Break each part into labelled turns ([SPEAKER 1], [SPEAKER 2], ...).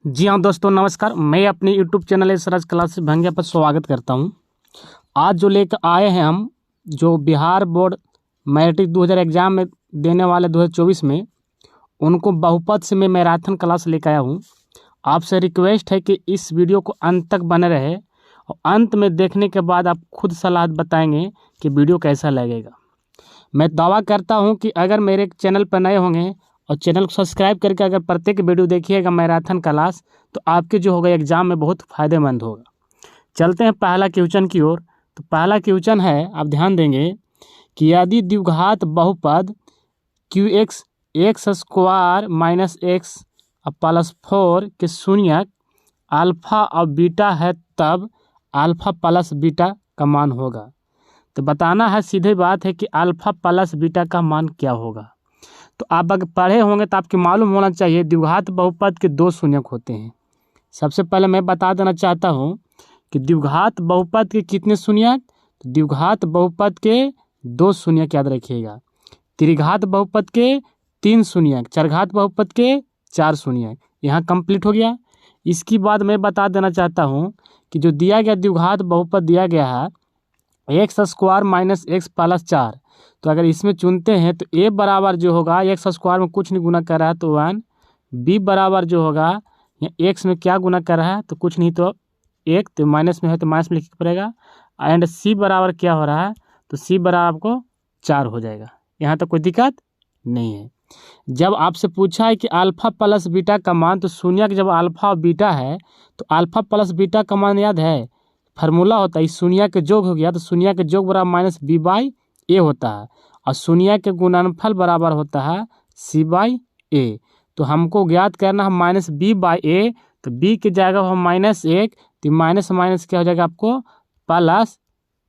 [SPEAKER 1] जी हाँ दोस्तों, नमस्कार। मैं अपने यूट्यूब चैनल एसराज क्लासेस भंगिया पर स्वागत करता हूँ। आज जो लेकर आए हैं हम, जो बिहार बोर्ड मैट्रिक 2000 एग्ज़ाम में देने वाले 2024 में, उनको बहुपद से मैं मैराथन क्लास लेकर आया हूँ। आपसे रिक्वेस्ट है कि इस वीडियो को अंत तक बने रहे और अंत में देखने के बाद आप खुद सलाह बताएंगे कि वीडियो कैसा लगेगा। मैं दावा करता हूं कि अगर मेरे चैनल पर नए होंगे और चैनल को सब्सक्राइब करके अगर प्रत्येक वीडियो देखिएगा मैराथन क्लास, तो आपके जो होगा एग्ज़ाम में बहुत फ़ायदेमंद होगा। चलते हैं पहला क्वेश्चन की ओर। तो पहला क्वेश्चन है, आप ध्यान देंगे कि यदि द्विघात बहुपद Q x x square minus x plus 4 के शून्यक अल्फ़ा और बीटा है, तब अल्फ़ा प्लस बीटा का मान होगा। तो बताना है, सीधे बात है कि अल्फ़ा प्लस बीटा का मान क्या होगा। तो आप अगर पढ़े होंगे तो आपको मालूम होना चाहिए द्विघात बहुपद के दो शून्यक होते हैं। सबसे पहले मैं बता देना चाहता हूँ कि द्विघात बहुपद के कितने शून्यक। तो द्विघात बहुपद के दो शून्यक याद रखिएगा। त्रिघात बहुपद के 3 शून्यक, चरघात बहुपद के 4 शून्यक। यहाँ कंप्लीट हो गया। इसके बाद मैं बता देना चाहता हूँ कि जो दिया गया द्विघात बहुपद दिया गया है x square minus x plus 4, तो अगर इसमें चुनते हैं तो ए बराबर जो होगा, एक्स स्क्वायर में कुछ नहीं गुना कर रहा है तो 1, बी बराबर जो होगा या एक्स में क्या गुना कर रहा है तो कुछ नहीं तो 1, तो माइनस में है तो माइनस में लिखना पड़ेगा। एंड सी बराबर क्या हो रहा है, तो सी बराबर आपको 4 हो जाएगा। यहाँ तक कोई दिक्कत नहीं है। जब आपसे पूछा है कि अल्फ़ा प्लस बीटा का मान, तो शून्यक जब अल्फ़ा और बीटा है तो अल्फ़ा प्लस बीटा का मान याद है, फार्मूला होता है, इस शून्य के योग हो गया तो शून्य के योग बराबर माइनस बी बाई ए होता है और शून्य के गुणनफल बराबर होता है सी बाई ए। तो हमको ज्ञात करना है माइनस बी बाई ए, तो बी की जगह हम -1, तो माइनस माइनस क्या हो जाएगा आपको प्लस,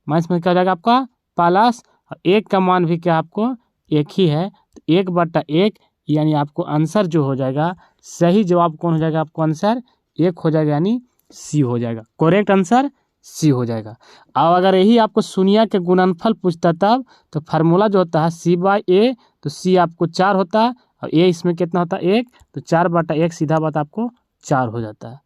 [SPEAKER 1] माइनस में क्या हो जाएगा आपका प्लस, और एक का मान भी क्या आपको एक ही है, तो 1/1, यानी आपको आंसर जो हो जाएगा, सही जवाब कौन हो जाएगा, आपको आंसर 1 हो जाएगा, यानी सी हो जाएगा। करेक्ट आंसर सी हो जाएगा। और अगर यही आपको शून्य के गुणनफल पूछता तब, तो फार्मूला जो होता है सी बाई ए, तो सी आपको 4 होता है और ए इसमें कितना होता है 1, तो 4/1 सीधा बात आपको 4 हो जाता है।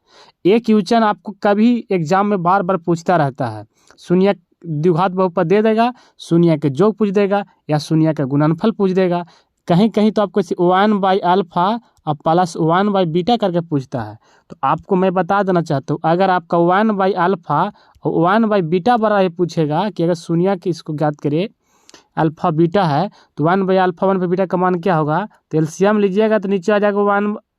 [SPEAKER 1] एक क्वेश्चन आपको कभी एग्जाम में बार बार पूछता रहता है, शून्य द्विघात बहुपद दे देगा, शून्य के योग पूछ देगा या शून्य का गुणनफल पूछ देगा। कहीं कहीं तो आपको 1/अल्फ़ा और प्लस 1/बीटा करके पूछता है। तो आपको मैं बता देना चाहता हूँ, अगर आपका 1/अल्फ़ा और 1/बीटा बराबर पूछेगा कि अगर शून्य की इसको ज्ञात करें अल्फ़ा बीटा है, तो 1/अल्फ़ा 1/बीटा का मान क्या होगा, तो एलसीएम लीजिएगा तो नीचे आ जाएगा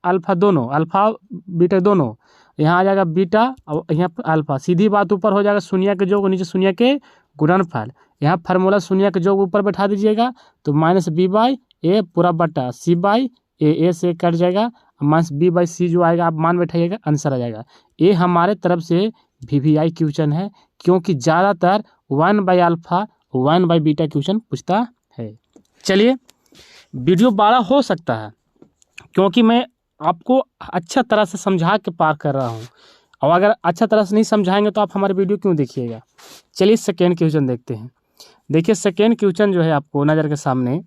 [SPEAKER 1] 1 दोनों, अल्फ़ा बीटा दोनों, यहाँ आ जाएगा बीटा और यहाँ पर अल्फ़ा। सीधी बात ऊपर हो जाएगा शून्य के योग, नीचे शून्य के गुणनफल। यहाँ फार्मूला शून्य के योग ऊपर बैठा दीजिएगा, तो माइनस बी बाई ए पूरा बटा सी बाई ए से कट जाएगा, माइनस बी बाई सी जो आएगा आप मान बैठाइएगा, आंसर आ जाएगा। ये हमारे तरफ से VVI क्वेश्चन है, क्योंकि ज़्यादातर 1/अल्फ़ा 1/बीटा क्वेश्चन पूछता है। चलिए, वीडियो बड़ा हो सकता है क्योंकि मैं आपको अच्छा तरह से समझा के पार कर रहा हूँ, और अगर अच्छा तरह से नहीं समझाएंगे तो आप हमारे वीडियो क्यों देखिएगा। चलिए सेकेंड क्वेश्चन देखते हैं। देखिए सेकेंड क्वेश्चन जो है आपको नज़र के सामने,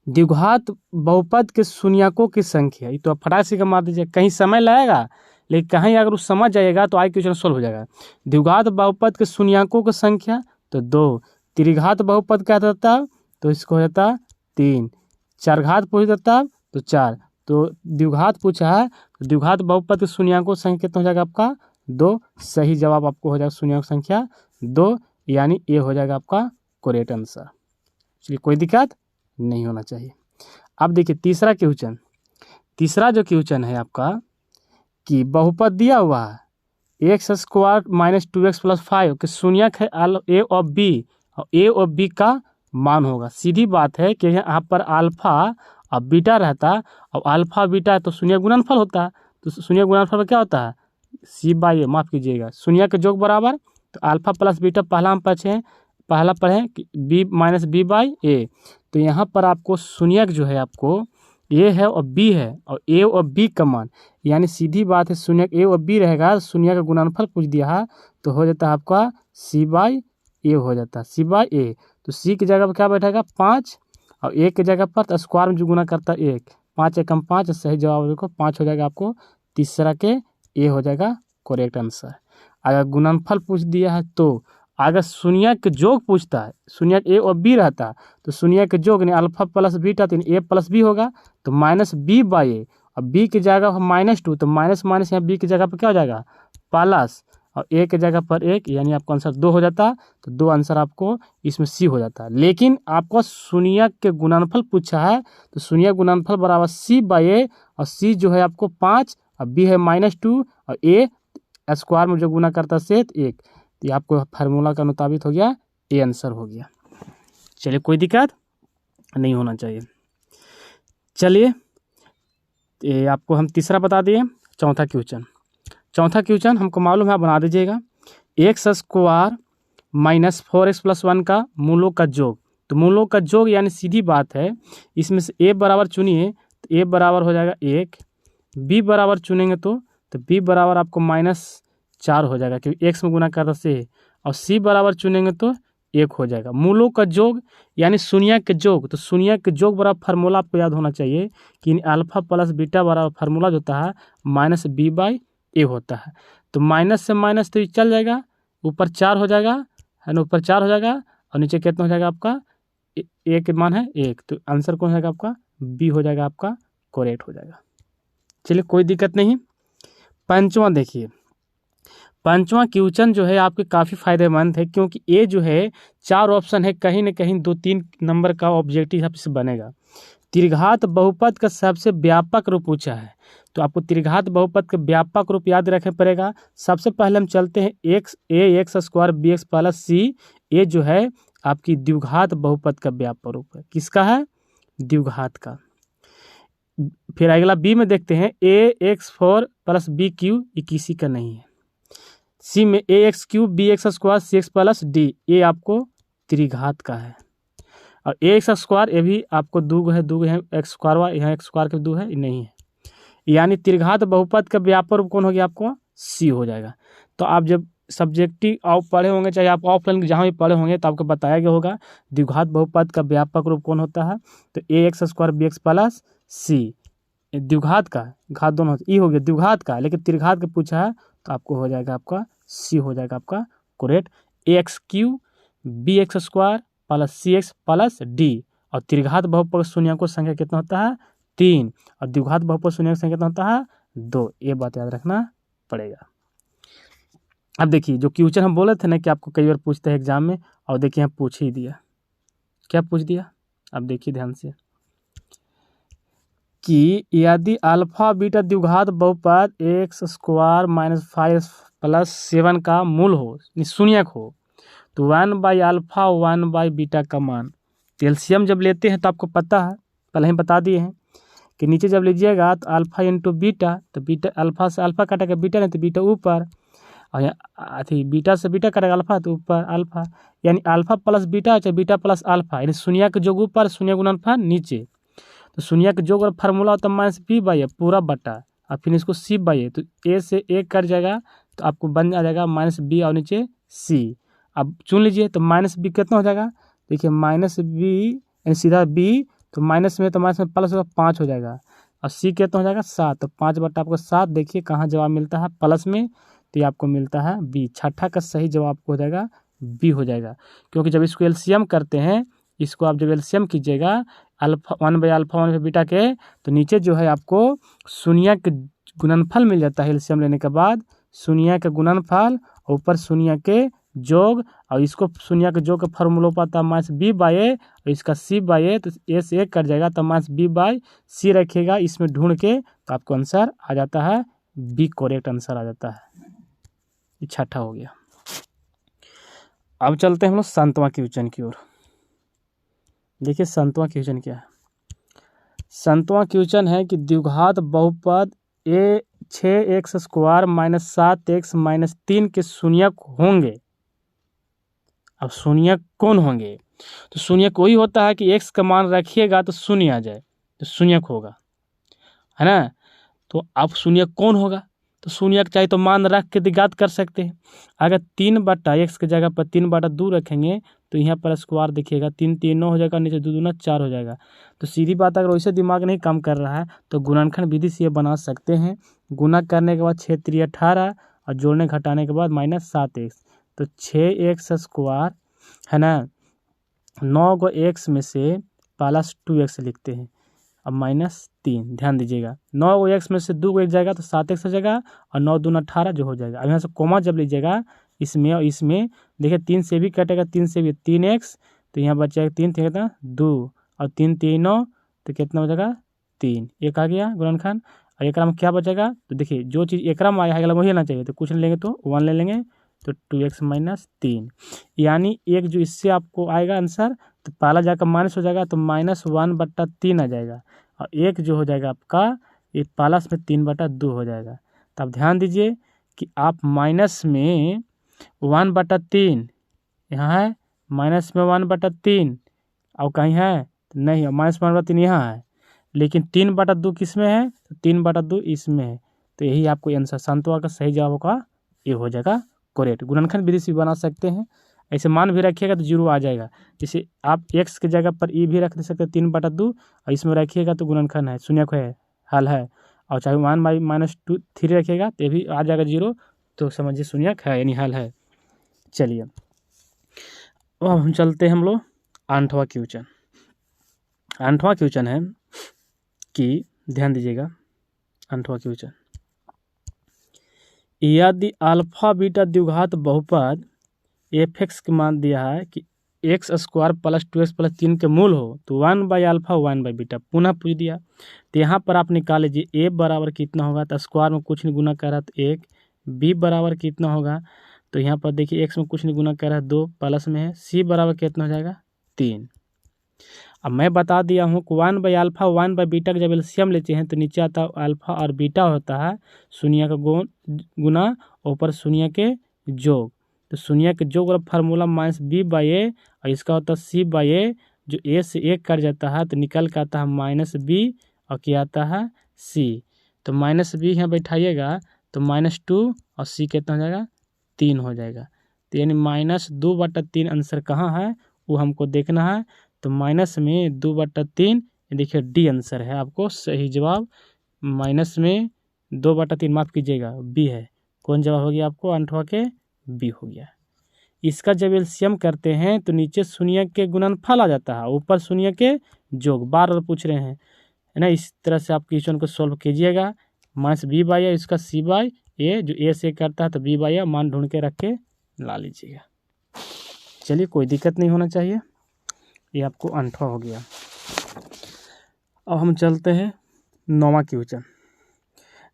[SPEAKER 1] द्विघात बहुपद के शून्यकों की संख्या, ये तो आप फटाक से मार दीजिए, कहीं समय लगेगा लेकिन कहीं अगर उस समझ जाएगा तो आई क्वेश्चन सोल्व हो जाएगा। द्विघात बहुपद के शून्यकों की संख्या तो 2, त्रिघात बहुपद क्या होता तो इसको हो जाता 3, चरघात पूछ देता तो 4, तो द्विघात पूछा है तो द्विघात बहुपद के शून्यकों की संख्या कितना हो जाएगा आपका 2। सही जवाब आपको हो जाएगा शून्यकों की संख्या 2, यानी ये हो जाएगा आपका करेक्ट आंसर। चलिए, कोई दिक्कत नहीं होना चाहिए। अब देखिए तीसरा क्वेश्चन। तीसरा जो क्वेश्चन है आपका कि बहुपद दिया हुआ है x square minus 2x plus 5 के शून्यक है ए और बी, और ए और बी का मान होगा। सीधी बात है कि यहाँ पर अल्फ़ा और बीटा रहता, और अल्फ़ा बीटा है तो शून्य गुणनफल होता है, तो शून्य गुणनफल में क्या होता है सी बाई ए, माफ़ कीजिएगा शून्य के योग बराबर, तो अल्फ़ा प्लस बीटा पहला पढ़ें कि बी माइनस बी बाई ए। तो यहाँ पर आपको शून्यक जो है आपको ए है और बी है, और ए और बी का मान, यानी सीधी बात है शून्यक ए और बी रहेगा, शून्य का गुणनफल पूछ दिया है तो हो जाता है आपका सी बाई ए हो जाता है, सी बाई ए। तो सी की जगह पर क्या बैठेगा 5, और ए की जगह पर तो स्क्वायर में जो गुना करता है 1, 5 एकम 5, सही जवाब देखो 5 हो जाएगा आपको तीसरा के ए हो जाएगा करेक्ट आंसर। अगर गुणनफल पूछ दिया है तो अगर शून्यक जोग पूछता है, शून्यक ए और बी रहता तो शून्यक जोग यानी अल्फा प्लस बीटा तो ए प्लस बी होगा, तो माइनस बी बाई ए, और बी की जगह -2 तो माइनस माइनस यहाँ बी की जगह पर क्या हो जाएगा प्लस, और ए की जगह पर 1 यानी आपका आंसर 2 हो जाता। तो 2 आंसर आपको इसमें सी हो जाता है। लेकिन आपको शून्यक के गुणनफल पूछा है तो शून्यक गुणनफल बराबर सी बाई ए, और सी जो है आपको 5 और बी है -2 और ए स्क्वायर में जो गुना करता है सेट 1, तो ये आपको फार्मूला का मुताबिक हो गया, ए आंसर हो गया। चलिए कोई दिक्कत नहीं होना चाहिए। चलिए ये आपको हम तीसरा बता दिए। चौथा क्वेश्चन हमको मालूम है, आप बना दीजिएगा। एक्स स्क्वायर माइनस 4x + 1 का मूलों का योग, तो मूलों का योग यानी सीधी बात है, इसमें से ए बराबर चुनिए तो ए बराबर हो जाएगा 1, बी बराबर चुनेंगे तो बी बराबर आपको -4 हो जाएगा क्योंकि एक्स में गुना करता से, और सी बराबर चुनेंगे तो 1 हो जाएगा। मूलों का योग यानी शून्यक के योग, तो शून्यक के योग बराबर फार्मूला आपको याद होना चाहिए कि अल्फा प्लस बीटा बराबर फार्मूला जो होता है -b/a होता है। तो माइनस से माइनस तो चल जाएगा, ऊपर 4 हो जाएगा है ना, ऊपर 4 हो जाएगा और नीचे कितना हो जाएगा आपका ए के मान है 1, तो आंसर कौन हो जाएगा आपका बी हो जाएगा, आपका करेक्ट हो जाएगा। चलिए कोई दिक्कत नहीं। पंचवां देखिए, पांचवा क्वेश्चन जो है आपके काफ़ी फायदेमंद है क्योंकि ये जो है 4 ऑप्शन है, कहीं ना कहीं 2-3 नंबर का ऑब्जेक्टिव आपसे बनेगा। त्रिघात बहुपद का सबसे व्यापक रूप पूछा है, तो आपको त्रिघात बहुपद का व्यापक रूप याद रखना पड़ेगा। सबसे पहले हम चलते हैं x² bx + c, ये जो है आपकी द्विघात बहुपद का व्यापक रूप है। किसका है? द्विघात का। फिर अगला बी में देखते हैं ax4 + bq, ये किसी का नहीं है। सी में ax3 bx² cx + d, ये आपको त्रिघात का है। और ax² ये भी आपको दो है x², यहाँ x² के 2 है, ये नहीं है। यानी त्रिघात बहुपद का व्यापक रूप कौन हो गया आपको? सी हो जाएगा। तो आप जब सब्जेक्टिव आप पढ़े होंगे, चाहे आप ऑफलाइन जहाँ भी पढ़े होंगे, तो आपको बताया गया होगा द्विघात बहुपद का व्यापक रूप कौन होता है। तो ax² bx + c द्विघात का, घात दोनों ई हो गया द्विघात का, लेकिन त्रिघात का पूछा है तो आपको हो जाएगा आपका सी हो जाएगा आपका correct. ax3 bx² + cx + d, और त्रिघात बहुपद शून्यकों की संख्या कितना होता है? 3, और द्विघात बहुपद शून्यकों की संख्या कितना होता है? 2। ये बात याद रखना पड़ेगा। अब देखिए जो क्वेश्चन हम बोले थे ना कि आपको कई बार पूछते हैं एग्जाम में, और देखिए हम पूछ ही दिया। क्या पूछ दिया? अब देखिए ध्यान से कि यदि अल्फा बीटा द्विघात बहुपद x² - 5 + 7 का मूल हो, शून्यक हो, तो 1/α 1/बीटा का मान। एलसीएम जब लेते हैं तो आपको पता है, पहले ही बता दिए हैं कि नीचे जब लीजिएगा तो अल्फा × बीटा, तो बीटा अल्फा से अल्फा काटेगा बीटा नहीं तो बीटा ऊपर, और यहाँ बीटा से बीटा काटेगा अल्फा तो ऊपर अल्फा, यानी अल्फा प्लस बीटा चाहे बीटा प्लस अल्फा, यानी शून्यक जोग ऊपर शून्य गुणन अल्फा नीचे। तो शून्यक जोग और फार्मूला होता है -b/a पूरा बटा, और फिर इसको c/a, तो a से a कट जाएगा तो आपको बन जाएगा -b और नीचे c। अब चुन लीजिए तो -b कितना हो जाएगा? देखिए -b यानी सीधा b, तो माइनस में तो माइनस में प्लस होगा 5 हो जाएगा, और c कितना हो जाएगा 7, तो 5 बटा आपको 7। देखिए कहाँ जवाब मिलता है प्लस में, तो ये आपको मिलता है बी। छठा का सही जवाब आपको हो जाएगा बी हो जाएगा, क्योंकि जब इसको एलसीएम करते हैं, इसको आप जब एलसीएम कीजिएगा अल्फा 1/α 1/बीटा के, तो नीचे जो है आपको शून्यक गुणनफल मिल जाता है एलसीएम लेने के बाद, शून्य का गुणनफल ऊपर शून्य के जोग, और इसको शून्य के जोग का फार्मूला पाता है -b/a, और इसका c/a, तो a से 1 कट जाएगा तो -b/c रखिएगा इसमें ढूंढ के, तो आपको आंसर आ जाता है बी, करेक्ट आंसर आ जाता है। ये छठा हो गया। अब चलते हैं हम लोग 7वां क्वेश्चन की ओर। देखिए 7वां क्वेश्चन क्या है? 7वां क्वेश्चन है कि द्विघात बहुपद a 6x² - 7x - 3 के शून्यक होंगे। अब शून्यक कौन होंगे? तो शून्यक वही होता है कि x का मान रखिएगा तो शून्य आ जाए, तो शून्यक होगा, है ना। तो अब शून्यक कौन होगा? तो शून्यक चाहे तो मान रख के द्विघात कर सकते हैं। अगर 3/x की जगह पर 3/2 रखेंगे तो यहाँ पर स्क्वायर देखिएगा 3 3 9 हो जाएगा, नीचे 2 दूना 4 हो जाएगा। तो सीधी बात अगर वैसे दिमाग नहीं काम कर रहा है तो गुणनखंड विधि से ये बना सकते हैं। गुना करने के बाद 6 3 18 और जोड़ने घटाने के बाद -7x, तो 6x स्क्वायर है ना। 9 को x में से प्लस 2x लिखते हैं, अब -3, ध्यान दीजिएगा 9 को x में से 2 को एक जाएगा तो 7x हो जाएगा और 9 दूना 18 जो हो जाएगा। अब यहाँ से कोमा जब लीजिएगा इसमें और इसमें, देखिए 3 से भी कटेगा, 3 से भी 3x, तो यहाँ बचेगा 3 कितना 2 और 3 3 9, तो कितना हो जाएगा 3, एक आ गया गुणनखंड। और एक में क्या बचेगा, तो देखिए जो चीज़ एक में आया है अगला वही आना चाहिए, तो कुछ नहीं लेंगे तो 1 ले लेंगे, तो 2x - 3, यानी एक जो इससे आपको आएगा आंसर, तो पहला जाकर माइनस हो जाएगा तो -1/3 आ जाएगा, और एक जो हो जाएगा आपका ये प्लस में 3/2 हो जाएगा। तो आप ध्यान दीजिए कि आप माइनस में 1/3 यहाँ है, माइनस में 1/3 और कहीं है तो नहीं है, -1/3 यहाँ है, लेकिन 3/2 किस में है, तो 3/2 इसमें है। तो यही आपको आंसर संतवा का सही जवाब होगा, ये हो जाएगा करेक्ट। गुणनखंड विधि से भी बना सकते हैं, ऐसे मान भी रखिएगा तो 0 आ जाएगा। जैसे आप x की जगह पर e भी रख सकते हैं 3/2, और इसमें रखिएगा तो गुणनखंड है, शून्य है, हल है। और चाहे 1/-3 रखिएगा तो ये भी आ जाएगा 0, तो समझिए शून्य है यानी हल है। चलिए अब हम चलते हैं हम लोग 8वां क्वेश्चन। 8वां क्वेश्चन है कि ध्यान दीजिएगा 8वां क्वेश्चन, यदि अल्फा बीटा द्विघात बहुपद f(x) के मान दिया है कि x² + 2x + 3 के मूल हो तो 1/α 1/β पुनः पूछ दिया। तो यहाँ पर आप निकाल लीजिए a बराबर कितना होगा, तो स्क्वायर में कुछ नहीं गुना कर रहा तो 1, b बराबर कितना होगा, तो यहाँ पर देखिए x में कुछ नहीं गुना कर रहा है 2 प्लस में है, c बराबर कितना हो जाएगा 3। अब मैं बता दिया हूँ कि 1/α 1/β का जब एलसीएम लेते हैं तो नीचे आता है अल्फा और बीटा होता है शून्य का गुना ऊपर शून्य के जोग, तो शून्य के जोग वाला फार्मूला -b/a और इसका होता है c/a, जो a से 1 कट जाता है तो निकल के आता है -b और क्या आता है c, तो -b यहाँ बैठाइएगा तो -2 और c कितना हो जाएगा 3 हो जाएगा। तो यानी -2/3 आंसर कहाँ है वो हमको देखना है, तो माइनस में 2/3, देखिए डी आंसर है आपको सही जवाब। माइनस में 2/3 माफ़ कीजिएगा बी है, कौन जवाब हो गया आपको 8वां के बी हो गया। इसका जब एलसीएम करते हैं तो नीचे शून्य के गुणनफल आ जाता है, ऊपर शून्य के जोग, बार बार पूछ रहे हैं है ना। इस तरह से आप क्वेश्चन को सॉल्व कीजिएगा। -b/a इसका c/a, जो a से करता है तो b/a मान ढूंढ के रख के ला लीजिएगा। चलिए कोई दिक्कत नहीं होना चाहिए, ये आपको 8वां हो गया। अब हम चलते हैं 9वां क्वेश्चन।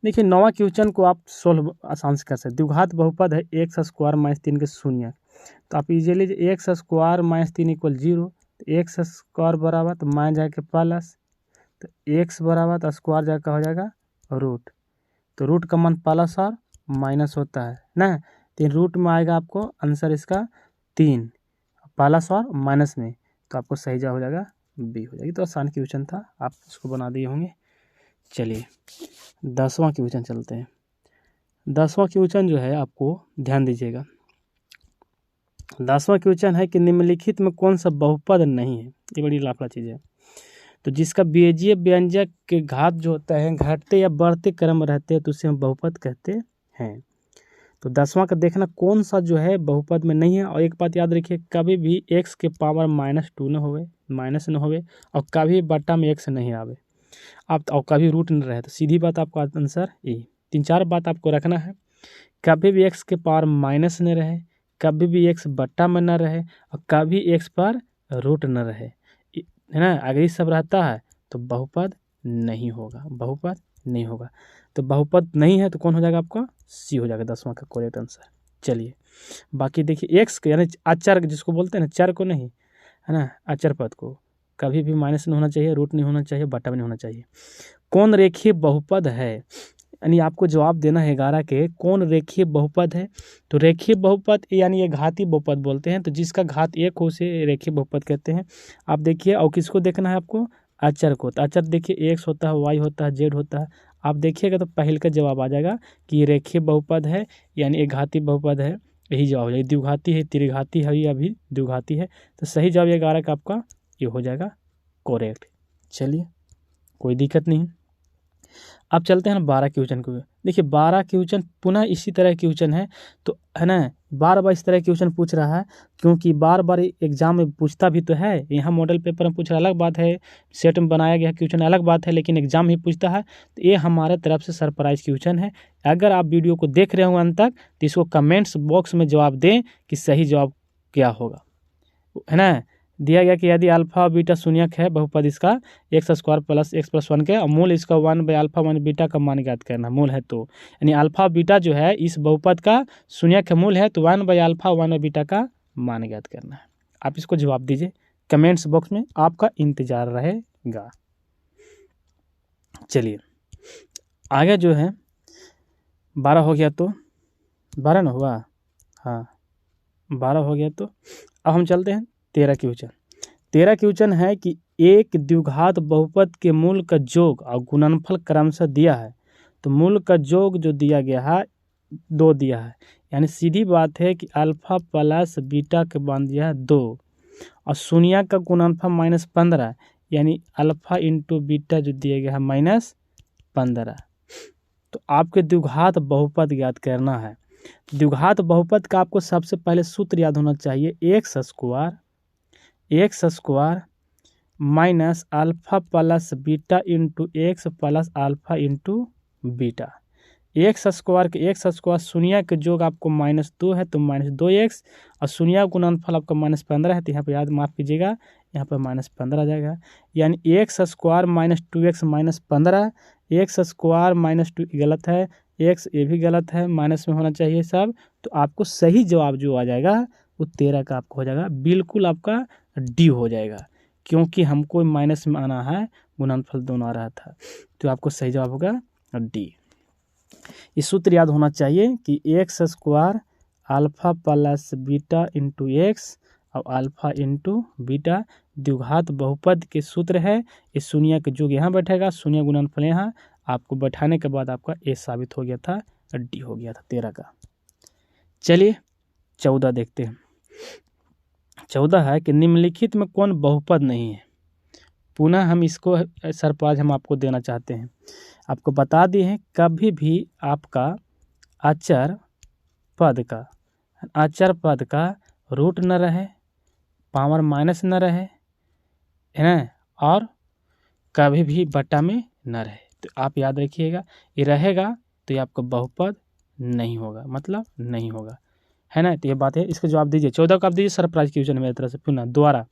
[SPEAKER 1] देखिए 9वां क्वेश्चन को आप सोल्व आसान से कर सकते। द्विघात बहुपद है x² - 3 के शून्य, तो आप इजीली x² - 3 = 0, तो x² बराबर तो मान जाके प्लस, तो x बराबर तो स्क्वायर जाकर हो जाएगा रूट, तो रूट का मान प्लस और माइनस होता है ना, तो रूट में आएगा आपको आंसर इसका 3 प्लस और माइनस में, तो आपको सही जवाब हो जाएगा बी हो जाएगी। तो आसान क्वेश्चन था, आप इसको बना दिए होंगे। चलिए 10वां क्वेश्चन चलते हैं। 10वां क्वेश्चन जो है आपको ध्यान दीजिएगा। 10वां क्वेश्चन है कि निम्नलिखित में कौन सा बहुपद नहीं है, ये बड़ी लाफड़ा चीज़ है। तो जिसका बीजीय व्यंजक के घात जो होता है घटते या बढ़ते क्रम रहते हैं तो उसे हम बहुपद कहते हैं। तो 10वां का देखना कौन सा जो है बहुपद में नहीं है। और एक बात याद रखिए, कभी भी x के पावर -2 न होवे, माइनस न होवे, और कभी बट्टा में x नहीं आवे, आप और कभी रूट न रहे, तो सीधी बात आपका आंसर ए। 3-4 बात आपको रखना है, कभी भी x के पावर माइनस न रहे, कभी भी x बट्टा में न रहे, और कभी x पर रूट न रहे, है ना। अगर ये सब रहता है तो बहुपद नहीं होगा, बहुपद नहीं होगा। तो बहुपद नहीं है तो कौन हो जाएगा आपका सी हो जाएगा 10वां का करेक्ट आंसर। चलिए बाकी देखिए एक्स यानी अचर जिसको बोलते हैं ना, चर को नहीं है ना, अचर पद को कभी भी माइनस नहीं होना चाहिए, रूट नहीं होना चाहिए, बटा भी नहीं होना चाहिए। कौन रेखीय बहुपद है, यानी आपको जवाब देना है 11 के कौन रेखीय बहुपद है। तो रेखीय बहुपद यानी ये घातीय बहुपद बोलते हैं, तो जिसका घात 1 हो उसे रेखीय बहुपद कहते हैं। आप देखिए और किसको देखना है आपको, अचर को। तो अचर देखिए एक्स होता है, वाई होता है, जेड होता है। आप देखिएगा तो पहले का जवाब आ जाएगा कि ये रेखीय बहुपद है यानी एक घातीय बहुपद है, यही जवाब हो जाएगा। द्विघाती है, त्रिघाती है, या अभी द्विघाती है, तो सही जवाब 11 का आपका ये हो जाएगा करेक्ट। चलिए कोई दिक्कत नहीं। अब चलते हैं ना 12 क्वेश्चन को। देखिए 12 क्वेश्चन पुनः इसी तरह क्वेश्चन है, तो है ना, बार बार इस तरह क्वेश्चन पूछ रहा है, क्योंकि बार बार एग्जाम में पूछता भी तो है। यहाँ मॉडल पेपर में पूछ रहा अलग बात है, सेट में बनाया गया क्वेश्चन अलग बात है, लेकिन एग्जाम ही पूछता है, तो ये हमारे तरफ से सरप्राइज क्वेश्चन है। अगर आप वीडियो को देख रहे हो अंत तक, तो इसको कमेंट्स बॉक्स में जवाब दें कि सही जवाब क्या होगा, है ना। दिया गया कि यदि अल्फा और बीटा शून्यक है बहुपद इसका x² प्लस x+1 के, और मूल इसका 1/α 1 बीटा का मान ज्ञात करना, मूल है तो, यानी अल्फा और बीटा जो है इस बहुपद का शून्यक है, मूल है तो 1/α 1 बीटा का मान ज्ञात करना है। आप इसको जवाब दीजिए कमेंट्स बॉक्स में, आपका इंतजार रहेगा। चलिए आगे जो है 12 हो गया, तो 12 ना हुआ, हाँ 12 हो गया, तो अब हम चलते हैं 13 क्वेश्चन। 13 क्वेश्चन है कि एक द्विघात बहुपद के मूल का योग और गुणनफल क्रमशः दिया है, तो मूल का योग जो दिया गया है 2 दिया है, यानी सीधी बात है कि अल्फा प्लस बीटा के मान दिया है 2, और शून्य का गुणनफल -15, यानी अल्फा इंटू बीटा जो दिया गया है -15। तो आपके द्विघात बहुपद ज्ञात करना है। द्विघात बहुपद का आपको सबसे पहले सूत्र याद होना चाहिए, x² minus alpha plus beta into x plus alpha into beta. x² के x² शून्य के योग आपको -2 है तो -2x, और शून्य गुणनफल आपका -15 है, तो यहाँ पे याद माफ़ कीजिएगा, यहाँ पर -15 आ जाएगा, यानी x² -2x -15, x² -2 गलत है, x ये भी गलत है, माइनस में होना चाहिए सब, तो आपको सही जवाब जो आ जाएगा वो 13 का आपको हो जाएगा, बिल्कुल आपका डी हो जाएगा, क्योंकि हमको माइनस में आना है, गुणनफल दोनों आ रहा था, तो आपको सही जवाब होगा डी। इस सूत्र याद होना चाहिए कि x² alpha plus beta into x और अल्फा इंटू बीटा द्विघात बहुपद के सूत्र है। इस शून्य के योग यहाँ बैठेगा, शून्य गुणनफल यहाँ, आपको बैठाने के बाद आपका ए साबित हो गया था, डी हो गया था 13 का। चलिए 14 देखते हैं। 14 है कि निम्नलिखित में कौन बहुपद नहीं है। पुनः हम इसको सरप्राइज हम आपको देना चाहते हैं। आपको बता दिए हैं, कभी भी आपका अचर पद का रूट न रहे, पावर माइनस न रहे, है ना, और कभी भी बटा में न रहे, तो आप याद रखिएगा, ये रहेगा तो ये आपका बहुपद नहीं होगा, मतलब नहीं होगा, है ना। तो ये बात है, इसका जवाब दीजिए। 14 का आप दीजिए सरप्राइज क्वेश्चन मेरी तरफ से पुनः दोबारा।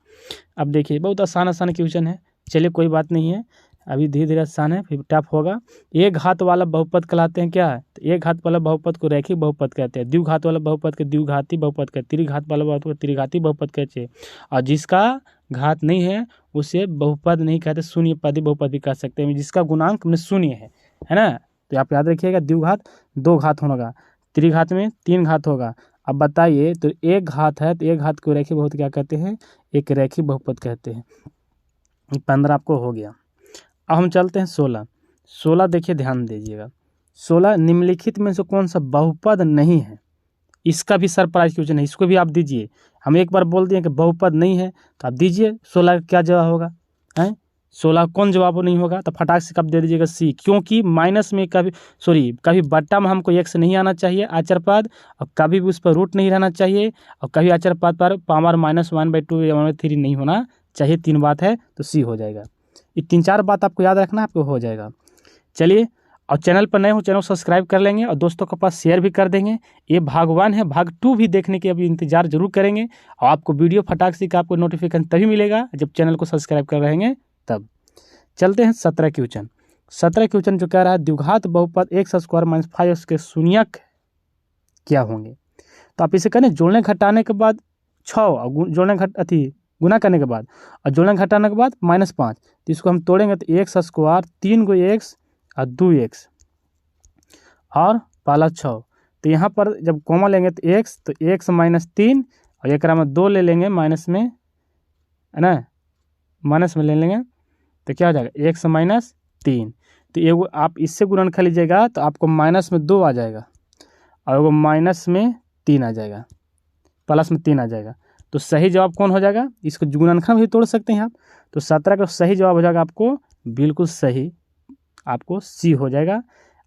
[SPEAKER 1] अब देखिए बहुत आसान क्वेश्चन है, चलिए कोई बात नहीं है, अभी धीरे धीरे आसान है, फिर टफ होगा। एक घात वाला बहुपद कहलाते हैं क्या है, तो एक घात वाला बहुपद को रैखिक बहुपद कहते हैं, द्विघात वाला बहुपद के द्विघाती बहुपद कहते हैं, त्रिघात वाला बहुपद को त्रिघाती बहुपद कहते हैं, और जिसका घात नहीं है उसे बहुपद नहीं कहते, शून्यपदी बहुपद भी कह सकते हैं, जिसका गुणांक में शून्य है ना। तो आप याद रखिएगा, द्विघात 2 घात होगा, त्रिघात में 3 घात होगा। अब बताइए, तो एक घात है तो एक घात को रैखिक बहुपद क्या कहते हैं, एक रैखिक बहुपद कहते हैं। 15 आपको हो गया। अब हम चलते हैं 16 देखिए ध्यान दीजिएगा। 16 निम्नलिखित में से कौन सा बहुपद नहीं है, इसका भी सरप्राइज क्वेश्चन है, इसको भी आप दीजिए। हम एक बार बोल दिए कि बहुपद नहीं है, तो आप दीजिए 16 का क्या जवाब होगा, हैं 16 कौन जवाब नहीं होगा, तो फटाक से कब दे दीजिएगा सी, क्योंकि माइनस में कभी बट्टा में हमको x नहीं आना चाहिए आचर पद, और कभी भी उस पर रूट नहीं रहना चाहिए, और कभी आचर पद पर पावर -1/2 या 1/3 नहीं होना चाहिए, 3 बात है तो सी हो जाएगा। ये 3-4 बात आपको याद रखना, आपको हो जाएगा। चलिए, और चैनल पर नए हो चैनल सब्सक्राइब कर लेंगे और दोस्तों के पास शेयर भी कर देंगे। ये भाग 1 है, भाग 2 भी देखने के अभी इंतजार जरूर करेंगे, और आपको वीडियो फटाक से का आपको नोटिफिकेशन तभी मिलेगा जब चैनल को सब्सक्राइब कर रहेंगे तब। चलते हैं 17 क्वेश्चन। 17 क्वेश्चन जो कह रहा है द्विघात बहुपद x² - 5x के शून्यक क्या होंगे। तो आप इसे करें जोड़ने घटाने के बाद 6 और गुना करने के बाद और जोड़ने घटाने के बाद -5, तो इसको हम तोड़ेंगे तो x² 3 गो x और 2x और पाला 6। तो यहाँ पर जब कॉमा लेंगे तो x, तो x -3 और एक में 2 ले लेंगे माइनस में, है ना, माइनस में ले लेंगे तो क्या हो जाएगा x -3। तो ये आप इससे गुणन कर लीजिएगा तो आपको -2 आ जाएगा, और वो माइनस में 3 आ जाएगा, प्लस में 3 आ जाएगा। तो सही जवाब कौन हो जाएगा? इसको गुणनखंड भी तोड़ सकते हैं आप। तो 17 का सही जवाब हो जाएगा आपको बिल्कुल सही, आपको सी हो जाएगा।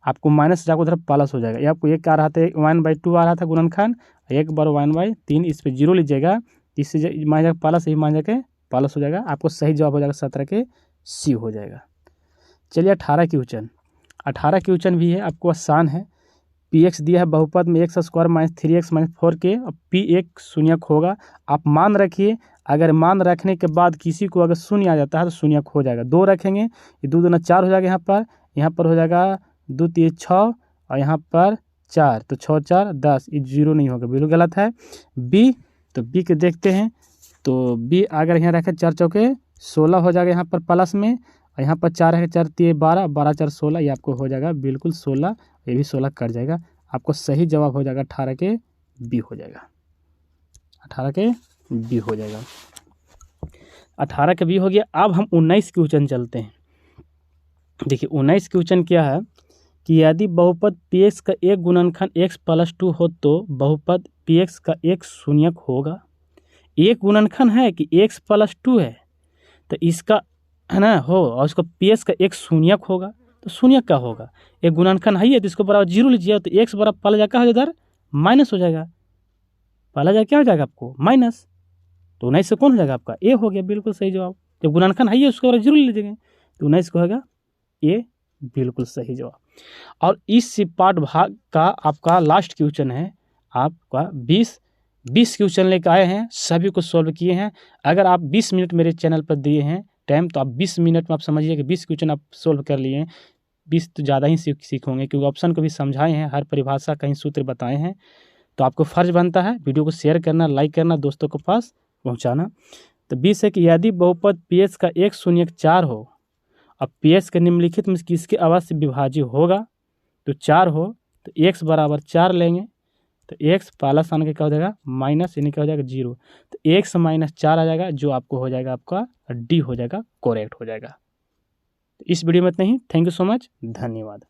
[SPEAKER 1] आपको माइनस जाकर उधर प्लस हो जाएगा। ये आपको एक आ रहा था 1/2 आ रहा था गुणनखंड, एक बार 1/3, इस पे 0 लीजिएगा, इससे मान जाएगा प्लस, यही मान जाके प्लस हो जाएगा। आपको सही जवाब हो जाएगा 17 के सी हो जाएगा। चलिए 18 क्वेश्चन, 18 क्वेश्चन भी है, आपको आसान है। px दिया है बहुपद में x² - 3x - 4k, अब p एक शून्यक होगा। आप मान रखिए, अगर मान रखने के बाद किसी को अगर शून्य आ जाता है तो शून्यक हो जाएगा। 2 रखेंगे, ये 2 दूना 4 हो जाएगा, यहाँ पर हो जाएगा 2 3 6 और यहाँ पर 4, तो 6 4 10, ये 0 नहीं होगा, बिल्कुल गलत है। b, तो b के देखते हैं, तो b अगर यहाँ रखें 4 चौके 16 हो जाएगा यहाँ पर प्लस में, और यहाँ पर 4 है, 4 3 12, 12 4 16, ये आपको हो जाएगा बिल्कुल 16, ये भी 16 कट जाएगा। आपको सही जवाब हो जाएगा 18 के बी हो जाएगा, 18 के बी हो जाएगा। 18 के बी हो गया। अब हम 19 क्वेश्चन चलते हैं। देखिए 19 क्वेश्चन क्या है कि यदि बहुपद px का एक गुणनखंड x + 2 हो तो बहुपद px का एक शून्यक होगा। एक गुणनखंड है कि x + 2 है, तो इसका है ना हो, और उसका px का एक शून्यक होगा, तो शून्यक क्या होगा? एक गुणनखंड है तो इसको बराबर 0 लीजिए, तो x बराबर पहले जाकर हो इधर माइनस हो जाएगा, पहला जाकर क्या हो जाएगा आपको माइनस, तो 19 से कौन हो जाएगा आपका ए हो गया, बिल्कुल सही जवाब। जब गुणनखंड है उसको बराबर 0 लीजिएगा, तो 19 को होगा ए, बिल्कुल सही जवाब। और इस पार्ट भाग का आपका लास्ट क्वेश्चन है, आपका 20 क्वेश्चन लेकर आए हैं, सभी को सॉल्व किए हैं। अगर आप 20 मिनट मेरे चैनल पर दिए हैं टाइम, तो आप 20 मिनट में आप समझिए कि 20 क्वेश्चन आप सोल्व कर लिए हैं। 20 तो ज़्यादा ही सीखोगे, क्योंकि ऑप्शन को भी समझाए हैं, हर परिभाषा कहीं सूत्र बताए हैं। तो आपको फ़र्ज बनता है वीडियो को शेयर करना, लाइक करना, दोस्तों के पास पहुंचाना। तो 20 है कि यदि बहुपद px का एक शून्यक 4 हो, अब px के निम्नलिखित में किसके अवश्य विभाज्य होगा, तो 4 हो, तो x बराबर 4 लेंगे, तो x प्लस आने के क्या हो जाएगा माइनस, यानी क्या हो जाएगा 0, तो x - 4 आ जाएगा, जो आपको हो जाएगा आपका डी हो जाएगा, करेक्ट हो जाएगा। तो इस वीडियो में इतना ही। थैंक यू सो मच, धन्यवाद।